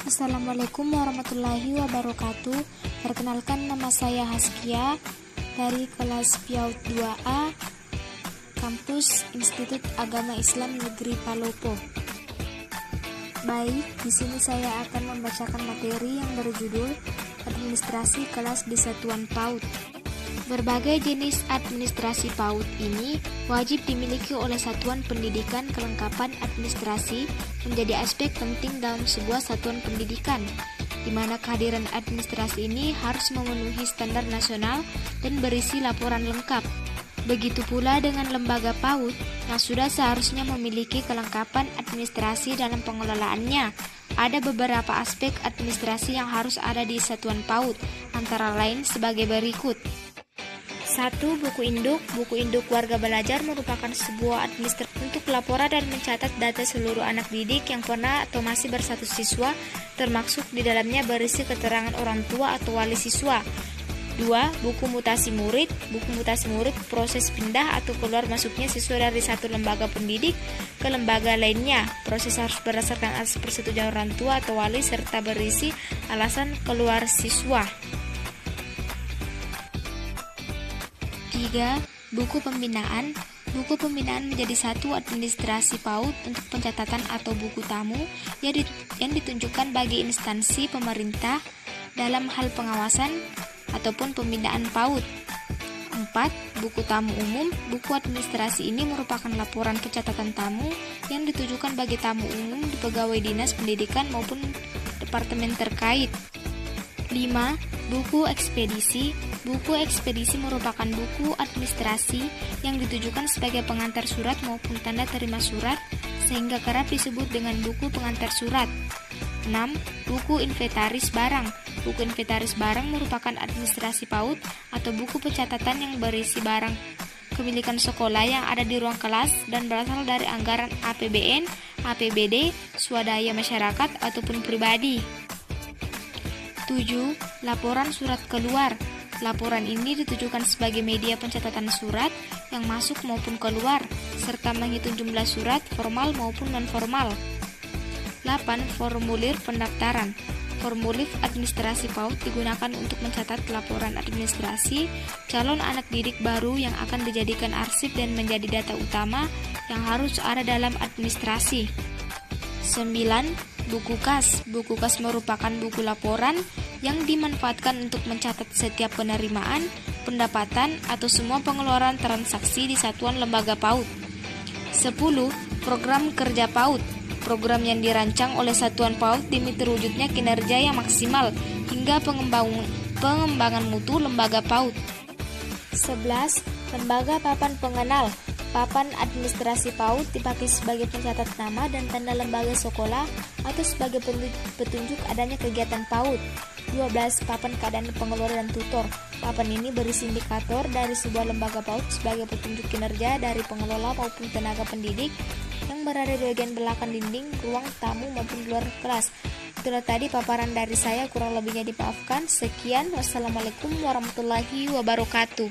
Assalamualaikum warahmatullahi wabarakatuh. Perkenalkan, nama saya Haskia dari kelas PIAUD 2A Kampus Institut Agama Islam Negeri Palopo. Baik, di sini saya akan membacakan materi yang berjudul Administrasi Kelas di Satuan PAUD. Berbagai jenis administrasi PAUD ini wajib dimiliki oleh satuan pendidikan. Kelengkapan administrasi menjadi aspek penting dalam sebuah satuan pendidikan, di mana kehadiran administrasi ini harus memenuhi standar nasional dan berisi laporan lengkap. Begitu pula dengan lembaga PAUD yang sudah seharusnya memiliki kelengkapan administrasi dalam pengelolaannya. Ada beberapa aspek administrasi yang harus ada di satuan PAUD, antara lain sebagai berikut. 1. Buku induk. Buku induk warga belajar merupakan sebuah administrasi untuk laporan dan mencatat data seluruh anak didik yang pernah atau masih berstatus siswa, termasuk di dalamnya berisi keterangan orang tua atau wali siswa. 2. Buku mutasi murid. Buku mutasi murid proses pindah atau keluar masuknya siswa dari satu lembaga pendidik ke lembaga lainnya. Proses harus berdasarkan atas persetujuan orang tua atau wali serta berisi alasan keluar siswa. 3. Buku pembinaan. Buku pembinaan menjadi satu administrasi PAUD untuk pencatatan atau buku tamu yang ditunjukkan bagi instansi pemerintah dalam hal pengawasan ataupun pembinaan PAUD. 4. Buku tamu umum. Buku administrasi ini merupakan laporan pencatatan tamu yang ditujukan bagi tamu umum di pegawai dinas pendidikan maupun departemen terkait. 5. Buku ekspedisi. Buku ekspedisi merupakan buku administrasi yang ditujukan sebagai pengantar surat maupun tanda terima surat, sehingga kerap disebut dengan buku pengantar surat. 6. Buku inventaris barang. Buku inventaris barang merupakan administrasi PAUD atau buku pencatatan yang berisi barang kepemilikan sekolah yang ada di ruang kelas dan berasal dari anggaran APBN, APBD, swadaya masyarakat ataupun pribadi. 7. Laporan surat keluar. Laporan ini ditujukan sebagai media pencatatan surat yang masuk maupun keluar, serta menghitung jumlah surat formal maupun non-formal. 8. Formulir pendaftaran. Formulir administrasi PAUD digunakan untuk mencatat laporan administrasi calon anak didik baru yang akan dijadikan arsip dan menjadi data utama yang harus ada dalam administrasi. 9. Buku kas. Buku kas merupakan buku laporan yang dimanfaatkan untuk mencatat setiap penerimaan, pendapatan, atau semua pengeluaran transaksi di satuan lembaga PAUD. 10. Program kerja PAUD. Program yang dirancang oleh satuan PAUD demi terwujudnya kinerja yang maksimal hingga pengembangan mutu lembaga PAUD. 11. Lembaga papan pengenal. Papan administrasi PAUD dipakai sebagai pencatat nama dan tanda lembaga sekolah atau sebagai petunjuk adanya kegiatan PAUD. 12. Papan keadaan pengelola dan tutor. Papan ini berisi indikator dari sebuah lembaga PAUD sebagai petunjuk kinerja dari pengelola maupun tenaga pendidik yang berada di bagian belakang dinding, ruang tamu maupun di luar kelas. Itulah tadi paparan dari saya, kurang lebihnya dimaafkan. Sekian, wassalamualaikum warahmatullahi wabarakatuh.